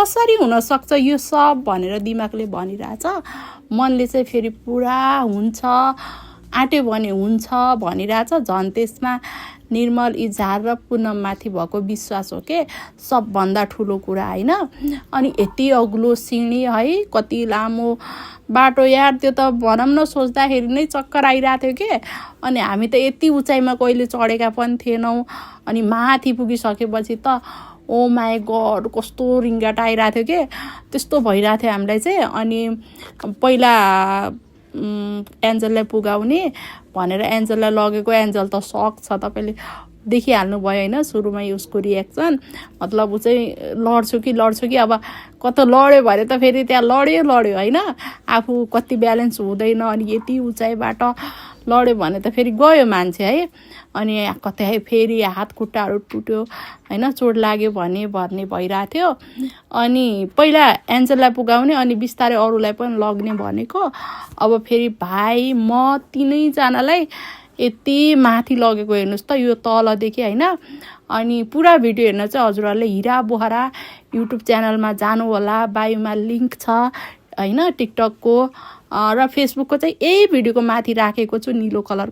कसरी हुनसक्छ यो सब भनेर दिमागले भनिरहेछ। मनले चाहिँ फेरि पुरा हुन्छ आँट्यो भने हुन्छ भनिरहेछ। झन् त्यसमा निर्मल इजहार र पुनममाथि भएको विश्वास हो के सबभन्दा ठुलो कुरा होइन। अनि यति अग्लो सिँढी है, कति लामो बाटो यार, त्यो त भनौँ न सोच्दाखेरि नै चक्कर आइरहेको थियो के। अनि हामी त यति उचाइमा कहिले चढेका पनि थिएनौँ। अनि माथि पुगिसकेपछि त ओ माई गड कस्तो रिङ्गाट आइरहेको थियो के, त्यस्तो भइरहेको थियो हामीलाई चाहिँ। अनि पहिला एन्जललाई पुगाउने भनेर एन्जललाई लगेको, एन्जल त सक छ, तपाईँले देखिहाल्नु भयो होइन सुरुमै उसको रियाक्सन। मतलब ऊ चाहिँ लड्छु कि अब कता लड्यो भने त फेरि त्यहाँ लड्यो होइन, आफू कति ब्यालेन्स हुँदैन। अनि यति उचाइबाट लड्यो भने त फेरि गयो मान्छे है। अनि कतै फेरि हात खुट्टाहरू टुट्यो होइन, चोट लाग्यो भने भर्ने भइरहेको थियो। अनि पहिला एन्जललाई पुगाउने अनि बिस्तारै अरूलाई पनि लग्ने भनेको। अब फेरि भाइ म तिनैजनालाई यति माथि लगेको हेर्नुहोस् त, यो तलदेखि होइन। अनि पुरा भिडियो हेर्न चाहिँ हजुरहरूले हिरा बोहरा युट्युब च्यानलमा जानु होला, बायोमा लिङ्क छ होइन टिकटकको र फेसबुकको चाहिँ यही भिडियोको माथि राखेको छु निलो कलरको।